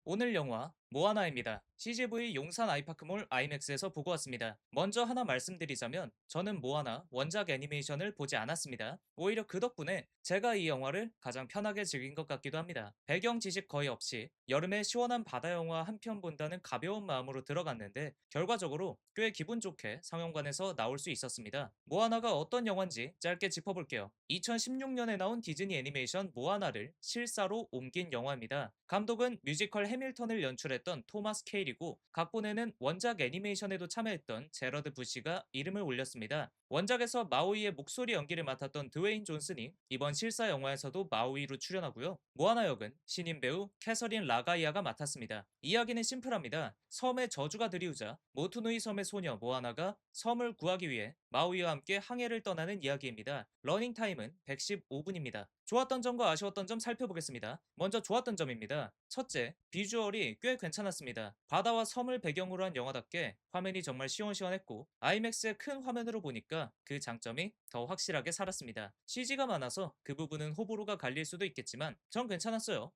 오늘 영화 모아나입니다. CGV 용산 아이파크몰 아이맥스에서 보고 왔습니다. 먼저 하나 말씀드리자면 저는 모아나 원작 애니메이션을 보지 않았습니다. 오히려 그 덕분에 제가 이 영화를 가장 편하게 즐긴 것 같기도 합니다. 배경 지식 거의 없이 여름에 시원한 바다 영화 한 편 본다는 가벼운 마음으로 들어갔는데 결과적으로 꽤 기분 좋게 상영관에서 나올 수 있었습니다. 모아나가 어떤 영화인지 짧게 짚어볼게요. 2016년에 나온 디즈니 애니메이션 모아나를 실사로 옮긴 영화입니다. 감독은 뮤지컬 해밀턴을 연출했던 토마스 케일이고 각본에는 원작 애니메이션에도 참여했던 제러드 부시가 이름을 올렸습니다. 원작에서 마우이의 목소리 연기를 맡았던 드웨인 존슨이 이번 실사 영화에서도 마우이로 출연하고요. 모아나 역은 신인 배우 캐서린 라가이아가 맡았습니다. 이야기는 심플합니다. 섬에 저주가 들이우자 모투누이 섬의 소녀 모아나가 섬을 구하기 위해 마우이와 함께 항해를 떠나는 이야기입니다. 러닝타임은 115분입니다. 좋았던 점과 아쉬웠던 점 살펴보겠습니다. 먼저 좋았던 점입니다. 첫째, 비주얼이 꽤 괜찮았습니다. 바다와 섬을 배경으로 한 영화답게 화면이 정말 시원시원했고 아이맥스의 큰 화면으로 보니까 그 장점이 더 확실하게 살았습니다. CG가 많아서 그 부분은 호불호가 갈릴 수도 있겠지만 전 괜찮았어요.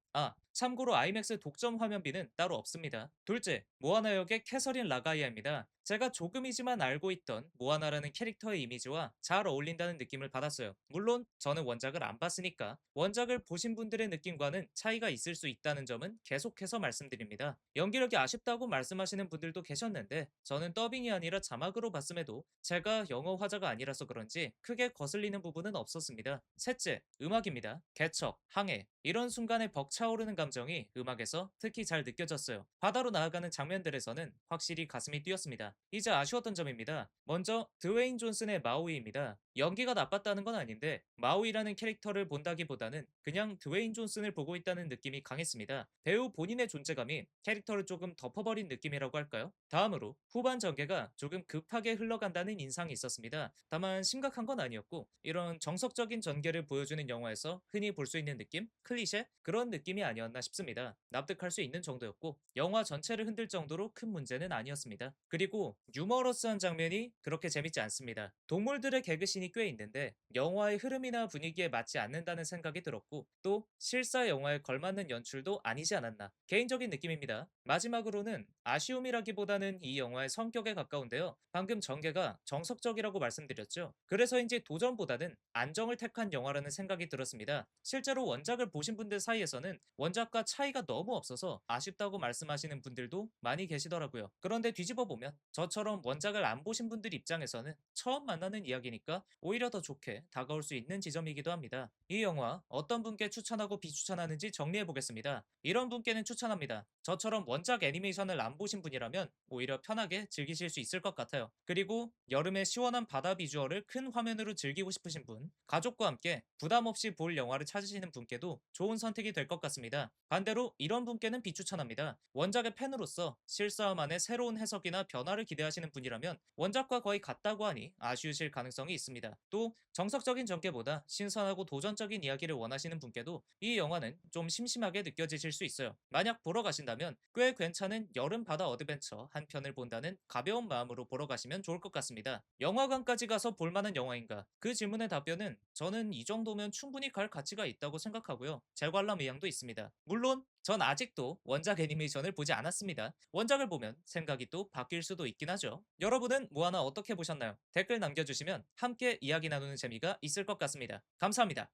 참고로 아이맥스 독점 화면비는 따로 없습니다. 둘째, 모아나 역의 캐서린 라가이아입니다. 제가 조금이지만 알고 있던 모아나라는 캐릭터의 이미지와 잘 어울린다는 느낌을 받았어요. 물론 저는 원작을 안 봤으니까 원작을 보신 분들의 느낌과는 차이가 있을 수 있다는 점은 계속해서 말씀드립니다. 연기력이 아쉽다고 말씀하시는 분들도 계셨는데 저는 더빙이 아니라 자막으로 봤음에도 제가 영어 화자가 아니라서 그런지 크게 거슬리는 부분은 없었습니다. 셋째, 음악입니다. 개척, 항해, 이런 순간에 벅차오르는 감정이 음악에서 특히 잘 느껴졌어요. 바다로 나아가는 장면들에서는 확실히 가슴이 뛰었습니다. 이제 아쉬웠던 점입니다. 먼저 드웨인 존슨의 마우이입니다. 연기가 나빴다는 건 아닌데 마우이라는 캐릭터를 본다기보다는 그냥 드웨인 존슨을 보고 있다는 느낌이 강했습니다. 배우 본인의 존재감이 캐릭터를 조금 덮어버린 느낌이라고 할까요? 다음으로 후반 전개가 조금 급하게 흘러간다는 인상이 있었습니다. 다만 심각한 건 아니었고 이런 정석적인 전개를 보여주는 영화에서 흔히 볼 수 있는 느낌? 클리셰? 그런 느낌이 아니었나 싶습니다. 납득할 수 있는 정도였고 영화 전체를 흔들 정도로 큰 문제는 아니었습니다. 그리고 유머러스한 장면이 그렇게 재밌지 않습니다. 동물들의 개그신이 꽤 있는데 영화의 흐름이나 분위기에 맞지 않는다는 생각이 들었고 또 실사 영화에 걸맞는 연출도 아니지 않았나 개인적인 느낌입니다. 마지막으로는 아쉬움이라기보다는 이 영화의 성격에 가까운데요. 방금 전개가 정석적이라고 말씀드렸죠. 그래서인지 도전보다는 안정을 택한 영화라는 생각이 들었습니다. 실제로 원작을 보신 분들 사이에서는 원작과 차이가 너무 없어서 아쉽다고 말씀하시는 분들도 많이 계시더라고요. 그런데 뒤집어 보면 저처럼 원작을 안 보신 분들 입장에서는 처음 만나는 이야기니까 오히려 더 좋게 다가올 수 있는 지점이기도 합니다. 이 영화 어떤 분께 추천하고 비추천하는지 정리해 보겠습니다. 이런 분께는 추천합니다. 저처럼 원작 애니메이션을 안 보신 분이라면 오히려 편하게 즐기실 수 있을 것 같아요. 그리고 여름의 시원한 바다 비주얼을 큰 화면으로 즐기고 싶으신 분, 가족과 함께 부담 없이 볼 영화를 찾으시는 분께도 좋은 선택이 될 것 같습니다. 반대로 이런 분께는 비추천합니다. 원작의 팬으로서 실사화만의 새로운 해석이나 변화를 기대하시는 분이라면 원작과 거의 같다고 하니 아쉬우실 가능성이 있습니다. 또 정석적인 전개보다 신선하고 도전적인 이야기를 원하시는 분께도 이 영화는 좀 심심하게 느껴지실 수 있어요. 만약 보러 가신다면 꽤 괜찮은 여름 바다 어드벤처 한 편을 본다는 가벼운 마음으로 보러 가시면 좋을 것 같습니다. 영화관까지 가서 볼 만한 영화인가? 그 질문의 답변은 저는 이 정도면 충분히 갈 가치가 있다고 생각하고요. 재관람 의향도 있습니다. 물론 전 아직도 원작 애니메이션을 보지 않았습니다. 원작을 보면 생각이 또 바뀔 수도 있긴 하죠. 여러분은 모아나 어떻게 보셨나요? 댓글 남겨주시면 함께 이야기 나누는 재미가 있을 것 같습니다. 감사합니다.